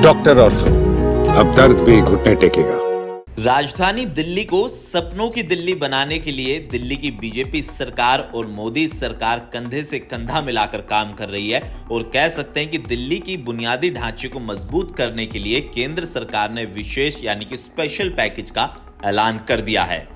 Doctor ortho, अब दर्द भी घुटने टेकेगा। राजधानी दिल्ली को सपनों की दिल्ली बनाने के लिए दिल्ली की बीजेपी सरकार और मोदी सरकार कंधे से कंधा मिलाकर काम कर रही है और कह सकते हैं कि दिल्ली की बुनियादी ढांचे को मजबूत करने के लिए केंद्र सरकार ने विशेष यानी कि स्पेशल पैकेज का ऐलान कर दिया है।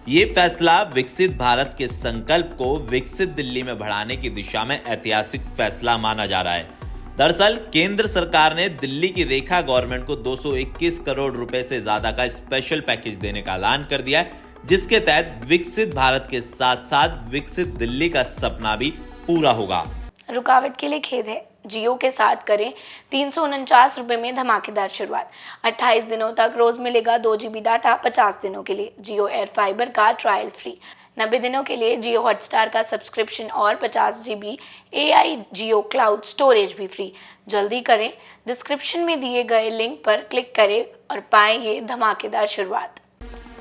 ये फैसला विकसित भारत के संकल्प को विकसित दिल्ली में बढ़ाने की दिशा में ऐतिहासिक फैसला माना जा रहा है। दरअसल केंद्र सरकार ने दिल्ली की रेखा गवर्नमेंट को 221 करोड़ रुपए से ज्यादा का स्पेशल पैकेज देने का ऐलान कर दिया है, जिसके तहत विकसित भारत के साथ साथ विकसित दिल्ली का सपना भी पूरा होगा। रुकावट के लिए खेद है। जियो के साथ करें 349 रुपए में धमाकेदार शुरुआत। 28 दिनों तक रोज मिलेगा 2 GB डाटा 50 दिनों के लिए। जियो एयर फाइबर का ट्रायल फ्री। 90 दिनों के लिए जियो हॉटस्टार का सब्सक्रिप्शन और 50 GB AI जियो क्लाउड स्टोरेज भी फ्री। जल्दी करें, डिस्क्रिप्शन में दिए गए लिंक पर क्लिक करें और पाएं ये धमाकेदार शुरुआत।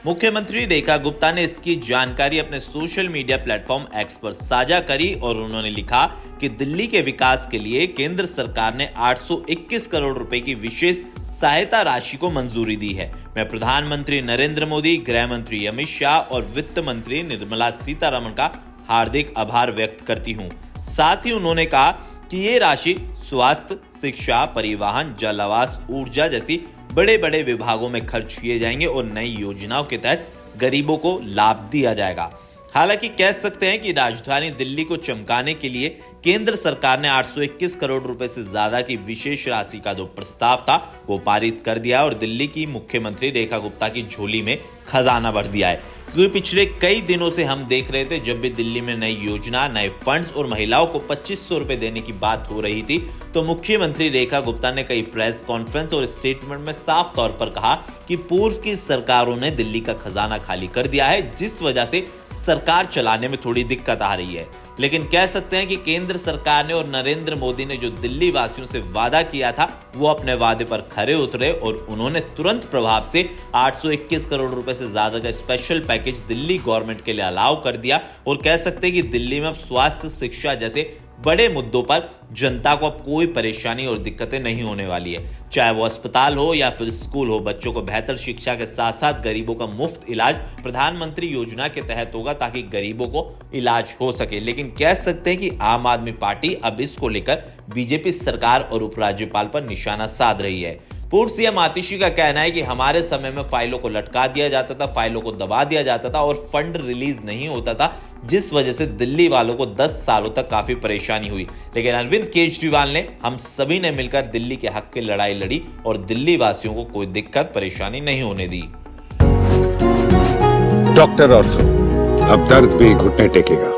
मुख्यमंत्री रेखा गुप्ता ने इसकी जानकारी अपने सोशल मीडिया प्लेटफॉर्म एक्स पर साझा करी और उन्होंने लिखा कि दिल्ली के विकास के लिए केंद्र सरकार ने 821 करोड़ रुपए की विशेष सहायता राशि को मंजूरी दी है। मैं प्रधानमंत्री नरेंद्र मोदी, गृह मंत्री अमित शाह और वित्त मंत्री निर्मला सीतारमण का हार्दिक आभार व्यक्त करती हूँ। साथ ही उन्होंने कहा कि ये राशि स्वास्थ्य, शिक्षा, परिवहन, जल, आवास, ऊर्जा जैसी बड़े बड़े विभागों में खर्च किए जाएंगे और नई योजनाओं के तहत गरीबों को लाभ दिया जाएगा। हालांकि कह सकते हैं कि राजधानी दिल्ली को चमकाने के लिए केंद्र सरकार ने 821 करोड़ रुपए से ज्यादा की विशेष राशि का जो प्रस्ताव था वो पारित कर दिया और दिल्ली की मुख्यमंत्री रेखा गुप्ता की झोली में खजाना भर दिया है। क्योंकि पिछले कई दिनों से हम देख रहे थे जब भी दिल्ली में नई योजना, नए फंड्स और महिलाओं को 2500 रुपए देने की बात हो रही थी तो मुख्यमंत्री रेखा गुप्ता ने कई प्रेस कॉन्फ्रेंस और स्टेटमेंट में साफ तौर पर कहा कि पूर्व की सरकारों ने दिल्ली का खजाना खाली कर दिया है, जिस वजह से सरकार चलाने में थोड़ी दिक्कत आ रही है। लेकिन कह सकते हैं कि केंद्र सरकार ने और नरेंद्र मोदी ने जो दिल्ली वासियों से वादा किया था वो अपने वादे पर खरे उतरे और उन्होंने तुरंत प्रभाव से 821 करोड़ रुपए से ज्यादा का स्पेशल पैकेज दिल्ली गवर्नमेंट के लिए अलाउ कर दिया और कह सकते हैं कि दिल्ली में अब स्वास्थ्य, शिक्षा जैसे बड़े मुद्दों पर जनता को अब कोई परेशानी और दिक्कतें नहीं होने वाली है। चाहे वो अस्पताल हो या फिर स्कूल हो, बच्चों को बेहतर शिक्षा के साथ साथ गरीबों का मुफ्त इलाज प्रधानमंत्री योजना के तहत होगा ताकि गरीबों को इलाज हो सके। लेकिन कह सकते हैं कि आम आदमी पार्टी अब इसको लेकर बीजेपी सरकार और उपराज्यपाल पर निशाना साध रही है। पूर्व सीएम आतिशी का कहना है कि हमारे समय में फाइलों को लटका दिया जाता था, फाइलों को दबा दिया जाता था और फंड रिलीज नहीं होता था, जिस वजह से दिल्ली वालों को 10 सालों तक काफी परेशानी हुई। लेकिन अरविंद केजरीवाल ने हम सभी ने मिलकर दिल्ली के हक की लड़ाई लड़ी और दिल्ली वासियों को कोई दिक्कत परेशानी नहीं होने दी। डॉक्टर ऑर्थो, अब दर्द भी घुटने टेकेगा।